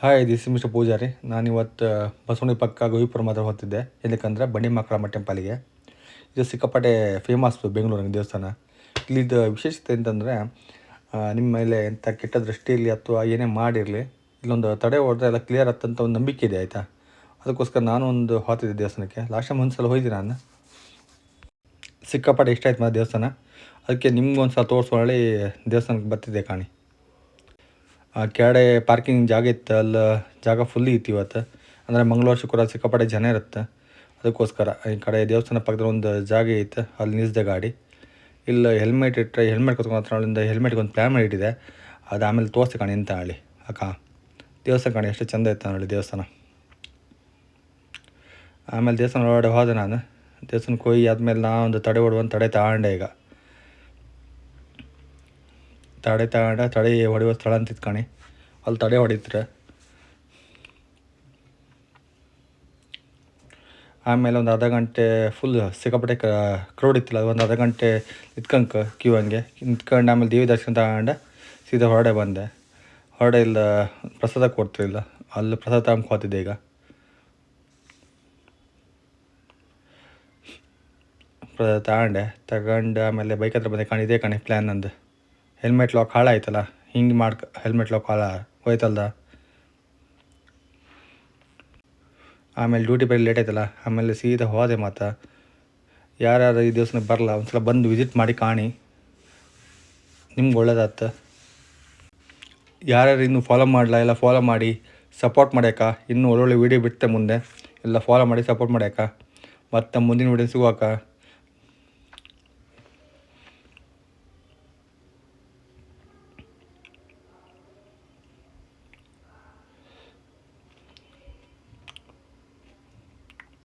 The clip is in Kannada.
Hi this mister Poojary. ನಾನಿವತ್ತು ಬಸವಣ್ಣ ಪಕ್ಕ ಗವಿಪುರ ಮಾತ್ರ ಹೋಗ್ತಿದ್ದೆ. ಏನಕ್ಕಂದರೆ ಬಂಡಿ ಮಾಕಳಮ್ಮ ಟೆಂಪಲಿಗೆ. ಇದು ಸಿಕ್ಕಾಪಟ್ಟೆ ಫೇಮಸ್ ಬೆಂಗಳೂರಿನ ದೇವಸ್ಥಾನ. ಇಲ್ಲಿದ್ದು ವಿಶೇಷತೆ ಅಂತಂದರೆ ನಿಮ್ಮ ಮೇಲೆ ಎಂಥ ಕೆಟ್ಟ ದೃಷ್ಟಿ ಇರಲಿ ಅಥವಾ ಏನೇ ಮಾಡಿರಲಿ, ಇಲ್ಲೊಂದು ತಡೆ ಹೊಡೆದ್ರೆ ಎಲ್ಲ ಕ್ಲಿಯರ್ ಆತಂತ ಒಂದು ನಂಬಿಕೆ ಇದೆ ಆಯಿತಾ. ಅದಕ್ಕೋಸ್ಕರ ನಾನು ಒಂದು ಹೋಗ್ತಿದ್ದೆ ದೇವಸ್ಥಾನಕ್ಕೆ. ಲಾಸ್ಟ್ ಟೈಮ್ ಒಂದು ಸಲ ಹೋಗಿದ್ದೆ ನಾನು. ಸಿಕ್ಕಾಪಟ್ಟೆ ಇಷ್ಟ ಆಯ್ತು ದೇವಸ್ಥಾನ. ಅದಕ್ಕೆ ನಿಮ್ಗೊಂದು ಸಲ ತೋರಿಸ್ಕೊಳ್ಳಿ ದೇವಸ್ಥಾನಕ್ಕೆ ಬರ್ತಿದ್ದೆ ಕಾಣಿ. ಆ ಕೆಳಗಡೆ ಪಾರ್ಕಿಂಗ್ ಜಾಗ ಇತ್ತು, ಅಲ್ಲಿ ಜಾಗ ಫುಲ್ ಇತ್ತು ಇವತ್ತು. ಅಂದರೆ ಮಂಗಳವಾರ ಶುಕ್ರವಾರ ಸಿಕ್ಕಾಪಟ್ಟೆ ಜನ ಇರುತ್ತೆ. ಅದಕ್ಕೋಸ್ಕರ ಈ ಕಡೆ ದೇವಸ್ಥಾನ ಪಕ್ಕದಲ್ಲಿ ಒಂದು ಜಾಗ ಇತ್ತು, ಅಲ್ಲಿ ನಿಲ್ಲಿಸಿದೆ ಗಾಡಿ. ಇಲ್ಲಿ ಹೆಲ್ಮೆಟ್ ಇಟ್ಟರೆ ಹೆಲ್ಮೆಟ್ ಕೊತ್ಕೊಂಡು ಅಲ್ಲಿಂದ ಹೆಲ್ಮೆಟ್ಗೆ ಒಂದು ಪ್ಲ್ಯಾನ್ ಮಾಡಿಟ್ಟಿದೆ. ಅದು ಆಮೇಲೆ ತೋರಿಸಿ ಕಾಣಿ ಅಂತ ಹೇಳಿ ಅಕ್ಕ. ದೇವಸ್ಥಾನ ಕಾಣಿ ಎಷ್ಟು ಚೆಂದ ಇತ್ತು ನೋಡಿ ದೇವಸ್ಥಾನ. ಆಮೇಲೆ ದೇವಸ್ಥಾನ ಒಳಗಡೆ ಹೋದೆ ನಾನು. ದೇವಸ್ಥಾನಕ್ಕೆ ಹೋಗಿ ಆದಮೇಲೆ ನಾ ಒಂದು ತಡೆ ಹೊಡುವಂತ ತಡೆ ತಗೊಂಡೆ. ಈಗ ತಡೆ ಹೊಡೆಯುವ ಸ್ಥಳ ಅಂತ ಇತ್ಕಣಿ. ಅಲ್ಲಿ ತಡೆ ಹೊಡಿತಾರೆ. ಆಮೇಲೆ ಒಂದು ಅರ್ಧ ಗಂಟೆ ಫುಲ್ ಸಿಕ್ಕಾಪಟ್ಟೆ ಕ್ರೌಡ್ ಇತ್ತಿಲ್ಲ. ಒಂದು ಅರ್ಧ ಗಂಟೆ ಕ್ಯೂ ಹಂಗೆ ನಿಂತ್ಕೊಂಡು ಆಮೇಲೆ ದೇವಿ ದರ್ಶನ ತಗೊಂಡೆ ಸೀದಾ ಹೊರಡೆ ಬಂದೆ. ಇಲ್ಲ ಪ್ರಸಾದ ಕೊಡ್ತಿರಲಿಲ್ಲ, ಅಲ್ಲಿ ಪ್ರಸಾದ ತಗೊಂಡ್ಕೋತಿದ್ದೆ. ಈಗ ಪ್ರಸಾದ ತಗೊಂಡು ಆಮೇಲೆ ಬೈಕ್ ಹತ್ರ ಬಂದೆ ಕಾಣಿ. ಇದೇ ಕಾಣಿ ಪ್ಲ್ಯಾನ್ ನಂದು. ಹೆಲ್ಮೆಟ್ ಲಾಕ್ ಹಾಳಾಯ್ತಲ್ಲ, ಹಿಂಗೆ ಹೆಲ್ಮೆಟ್ ಲಾಕ್ ಹೋಯ್ತಲ್ದ. ಆಮೇಲೆ ಡ್ಯೂಟಿ ಬೇರೆ ಲೇಟ್ ಆಯ್ತಲ್ಲ, ಆಮೇಲೆ ಸೀದಾ ಹೋದೆ. ಮತ್ತು ಯಾರ್ಯಾರು ಈ ದೇವಸ್ಥಾನಕ್ಕೆ ಬರಲ್ಲ ಒಂದ್ಸಲ ಬಂದು ವಿಸಿಟ್ ಮಾಡಿ ಕಾಣಿ, ನಿಮ್ಗೆ ಒಳ್ಳೇದಾಯ್ತು. ಯಾರ್ಯಾರು ಇನ್ನೂ ಫಾಲೋ ಮಾಡಲ್ಲ ಎಲ್ಲ ಫಾಲೋ ಮಾಡಿ ಸಪೋರ್ಟ್ ಮಾಡ್ಯಾಕ. ಇನ್ನೂ ಒಳ್ಳೊಳ್ಳೆ ವೀಡಿಯೋ ಬಿಡ್ತೆ ಮುಂದೆ, ಎಲ್ಲ ಫಾಲೋ ಮಾಡಿ ಸಪೋರ್ಟ್ ಮಾಡ್ಯಾಕ. ಮತ್ತು ಮುಂದಿನ ವೀಡಿಯೋ ಸಿಗುವಾಕ.